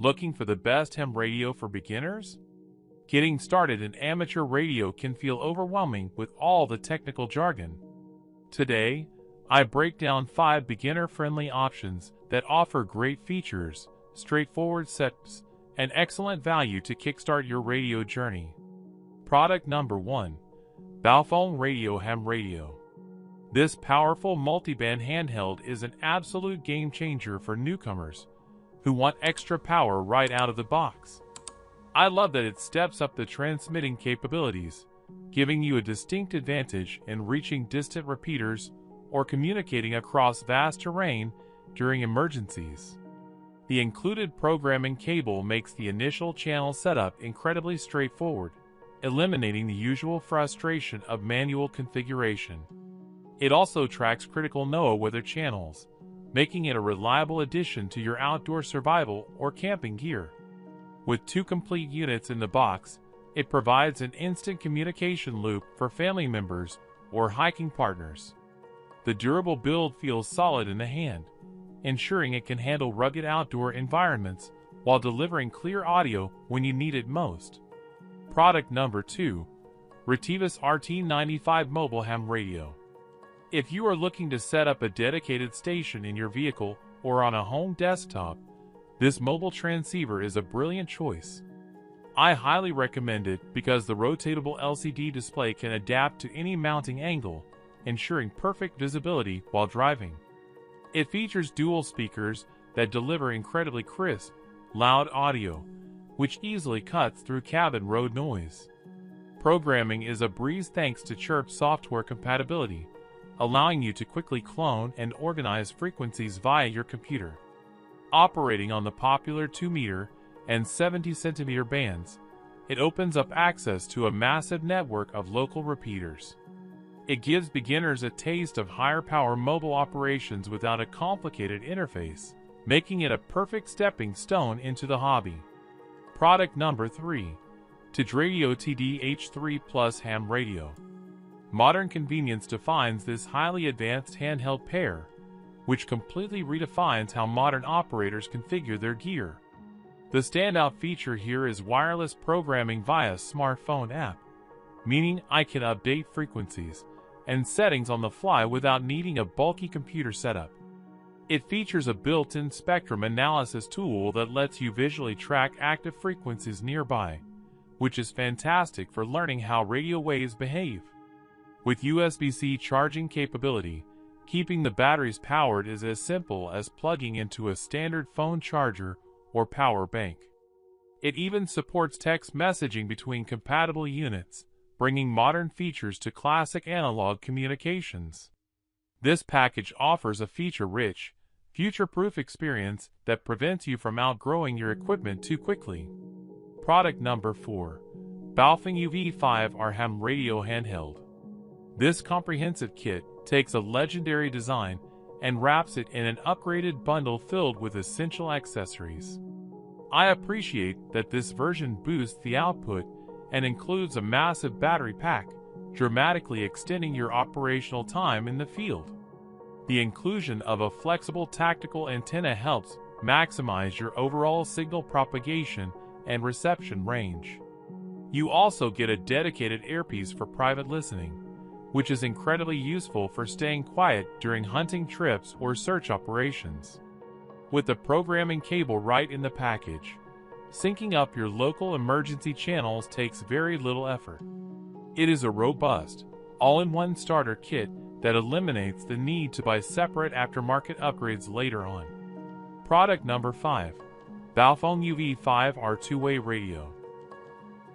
Looking for the best ham radio for beginners? Getting started in amateur radio can feel overwhelming with all the technical jargon. Today, I break down 5 beginner-friendly options that offer great features, straightforward setups, and excellent value to kickstart your radio journey. Product number 1. Baofeng Radio Ham Radio. This powerful multiband handheld is an absolute game changer for newcomers who want extra power right out of the box. I love that it steps up the transmitting capabilities, giving you a distinct advantage in reaching distant repeaters or communicating across vast terrain during emergencies. The included programming cable makes the initial channel setup incredibly straightforward, eliminating the usual frustration of manual configuration. It also tracks critical NOAA weather channels, making it a reliable addition to your outdoor survival or camping gear. With 2 complete units in the box, it provides an instant communication loop for family members or hiking partners. The durable build feels solid in the hand, ensuring it can handle rugged outdoor environments while delivering clear audio when you need it most. Product number 2. Retevis RT95 Mobile Ham Radio. If you are looking to set up a dedicated station in your vehicle or on a home desktop, this mobile transceiver is a brilliant choice. I highly recommend it because the rotatable LCD display can adapt to any mounting angle, ensuring perfect visibility while driving. It features dual speakers that deliver incredibly crisp, loud audio, which easily cuts through cabin road noise. Programming is a breeze thanks to Chirp software compatibility, allowing you to quickly clone and organize frequencies via your computer. Operating on the popular 2-meter and 70-centimeter bands, it opens up access to a massive network of local repeaters. It gives beginners a taste of higher power mobile operations without a complicated interface, making it a perfect stepping stone into the hobby. Product number 3. TIDRADIO TD-H3 Plus Ham Radio. Modern convenience defines this highly advanced handheld pair, which completely redefines how modern operators configure their gear. The standout feature here is wireless programming via smartphone app, meaning I can update frequencies and settings on the fly without needing a bulky computer setup. It features a built-in spectrum analysis tool that lets you visually track active frequencies nearby, which is fantastic for learning how radio waves behave. With USB-C charging capability, keeping the batteries powered is as simple as plugging into a standard phone charger or power bank. It even supports text messaging between compatible units, bringing modern features to classic analog communications. This package offers a feature-rich, future-proof experience that prevents you from outgrowing your equipment too quickly. Product number 4. Baofeng UV5R Ham Radio Handheld. This comprehensive kit takes a legendary design and wraps it in an upgraded bundle filled with essential accessories. I appreciate that this version boosts the output and includes a massive battery pack, dramatically extending your operational time in the field. The inclusion of a flexible tactical antenna helps maximize your overall signal propagation and reception range. You also get a dedicated earpiece for private listening, which is incredibly useful for staying quiet during hunting trips or search operations. With the programming cable right in the package, syncing up your local emergency channels takes very little effort. It is a robust, all-in-one starter kit that eliminates the need to buy separate aftermarket upgrades later on. Product number 5. Baofeng UV5R two-way radio.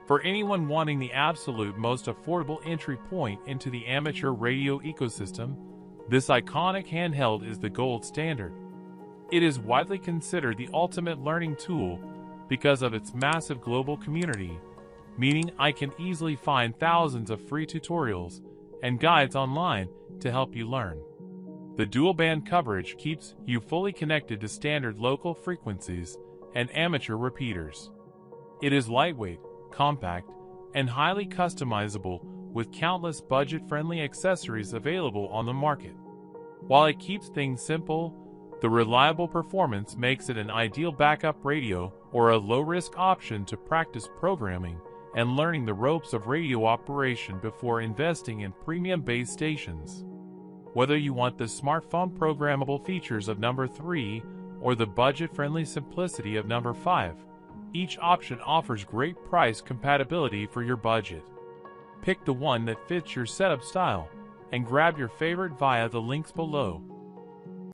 For anyone wanting the absolute most affordable entry point into the amateur radio ecosystem, this iconic handheld is the gold standard. It is widely considered the ultimate learning tool because of its massive global community, meaning I can easily find thousands of free tutorials and guides online to help you learn. The dual-band coverage keeps you fully connected to standard local frequencies and amateur repeaters. It is lightweight, compact, and highly customizable with countless budget-friendly accessories available on the market. While it keeps things simple, the reliable performance makes it an ideal backup radio or a low-risk option to practice programming and learning the ropes of radio operation before investing in premium base stations. Whether you want the smartphone programmable features of number 3 or the budget-friendly simplicity of number 5, each option offers great price compatibility for your budget. Pick the one that fits your setup style and grab your favorite via the links below.